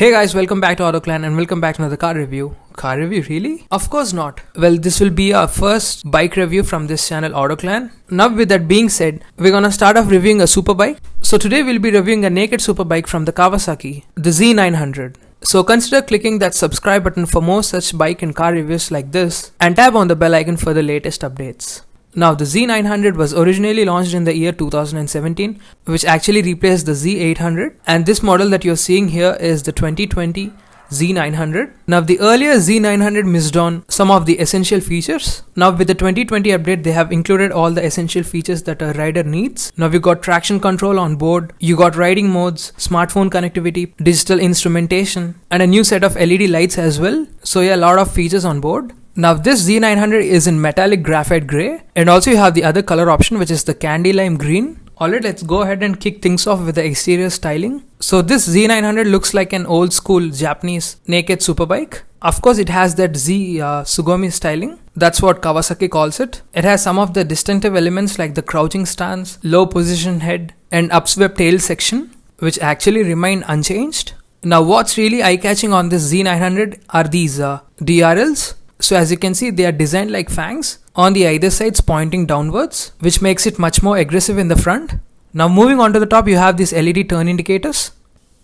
Hey guys, welcome back to AutoClan and welcome back to another car review. Car review, really? Of course not. Well, this will be our first bike review from this channel AutoClan. Now with that being said, we're gonna start off reviewing a super bike. So today we'll be reviewing a naked super bike from the Kawasaki, the Z900. So consider clicking that subscribe button for more such bike and car reviews like this and tap on the bell icon for the latest updates. Now the Z900 was originally launched in the year 2017, which actually replaced the Z800, and this model that you're seeing here is the 2020 Z900. Now the earlier Z900 missed on some of the essential features. Now with the 2020 update, they have included all the essential features that a rider needs. Now you got traction control on board, you got riding modes, smartphone connectivity, digital instrumentation, and a new set of LED lights as well. So yeah, a lot of features on board. Now this Z900 is in metallic graphite grey, and also you have the other color option, which is the candy lime green. Alright, let's go ahead and kick things off with the exterior styling. So this Z900 looks like an old school Japanese naked superbike. Of course it has that Z Sugami styling. That's what Kawasaki calls it. It has some of the distinctive elements like the crouching stance, low position head, and upswept tail section, which actually remain unchanged. Now what's really eye-catching on this Z900 are these DRLs. So as you can see, they are designed like fangs on the either sides pointing downwards, which makes it much more aggressive in the front. Now moving on to the top, you have these LED turn indicators,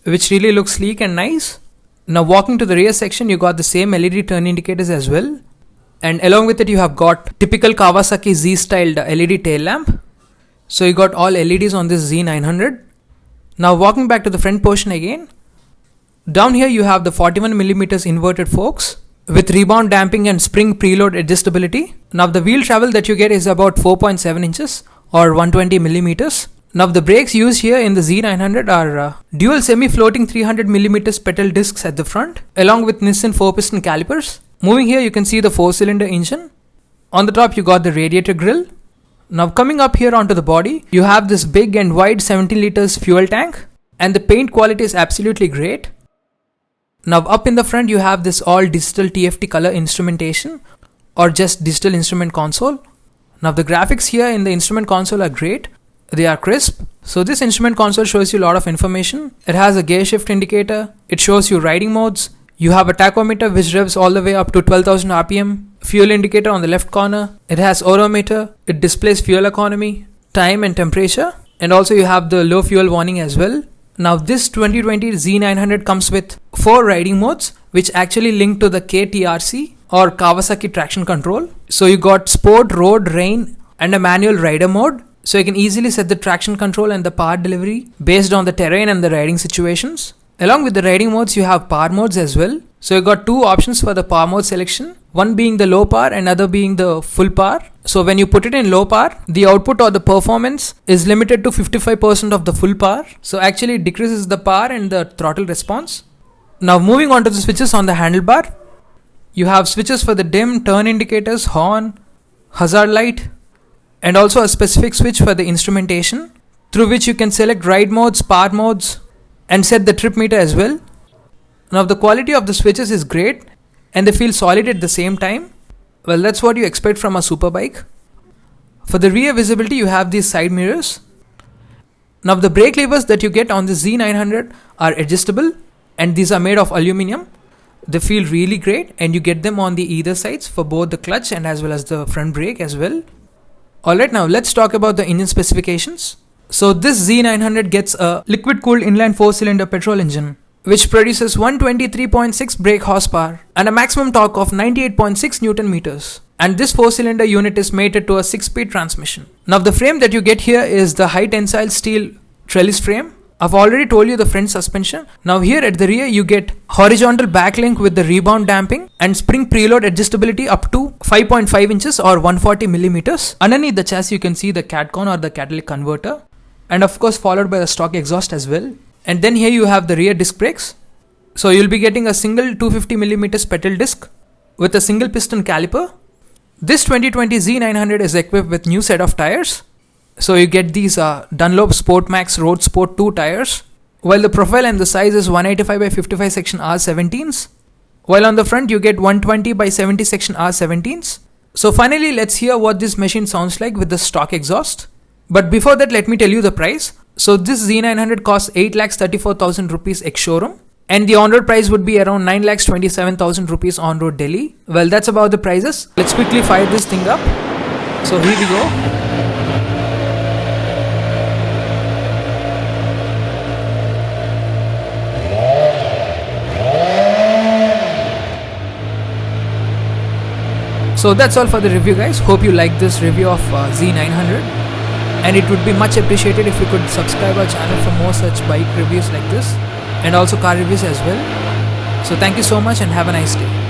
which really look sleek and nice. Now walking to the rear section, you got the same LED turn indicators as well. And along with it, you have got typical Kawasaki Z-styled LED tail lamp. So you got all LEDs on this Z900. Now walking back to the front portion again. Down here you have the 41mm inverted forks with rebound damping and spring preload adjustability. Now the wheel travel that you get is about 4.7 inches or 120mm. Now the brakes used here in the Z900 are dual semi-floating 300mm pedal discs at the front, along with Nissan 4-piston calipers. Moving here, you can see the 4-cylinder engine. On the top you got the radiator grille. Now coming up here onto the body, you have this big and wide 17 liters fuel tank, and the paint quality is absolutely great. Now up in the front you have this all digital TFT color instrumentation or just digital instrument console. Now the graphics here in the instrument console are great. They are crisp. So this instrument console shows you a lot of information. It has a gear shift indicator. It shows you riding modes. You have a tachometer which revs all the way up to 12,000 RPM. Fuel indicator on the left corner. It has odometer. It displays fuel economy, time and temperature. And also you have the low fuel warning as well. Now this 2020 Z900 comes with 4 riding modes, which actually link to the KTRC or Kawasaki traction control. So you got sport, road, rain, and a manual rider mode. So you can easily set the traction control and the power delivery based on the terrain and the riding situations. Along with the riding modes, you have power modes as well. So you got 2 options for the power mode selection. One being the low power and other being the full power. So when you put it in low power, the output or the performance is limited to 55% of the full power. So actually it decreases the power and the throttle response. Now moving on to the switches on the handlebar. You have switches for the dim, turn indicators, horn, hazard light, and also a specific switch for the instrumentation, through which you can select ride modes, power modes, and set the trip meter as well. Now the quality of the switches is great and they feel solid at the same time. Well, that's what you expect from a superbike. For the rear visibility, you have these side mirrors. Now the brake levers that you get on the Z900 are adjustable, and these are made of aluminum. They feel really great, and you get them on the either sides for both the clutch and as well as the front brake as well. Alright, now let's talk about the engine specifications. So this Z900 gets a liquid cooled inline 4-cylinder petrol engine, which produces 123.6 brake horsepower and a maximum torque of 98.6 Newton meters. And this 4-cylinder unit is mated to a 6-speed transmission. Now the frame that you get here is the high tensile steel trellis frame. I've already told you the front suspension. Now here at the rear you get horizontal backlink with the rebound damping and spring preload adjustability up to 5.5 inches or 140mm. Underneath the chassis you can see the catcon or the catalytic converter, and of course followed by the stock exhaust as well. And then here you have the rear disc brakes. So you'll be getting a single 250mm pedal disc with a single piston caliper. This 2020 Z900 is equipped with new set of tires. So you get these Dunlop Sport Max Road Sport 2 tires, while the profile and the size is 185 by 55 section R17s, while on the front you get 120 by 70 section R17s. So finally let's hear what this machine sounds like with the stock exhaust. But before that, let me tell you the price. So this Z900 costs 8,34,000 rupees ex-showroom. and the on-road price would be around 9,27,000 rupees on road Delhi. Well, that's about the prices. Let's quickly fire this thing up. So here we go. So that's all for the review, guys. Hope you like this review of Z900, and it would be much appreciated if you could subscribe our channel for more such bike reviews like this, and also car reviews as well. So thank you so much and have a nice day.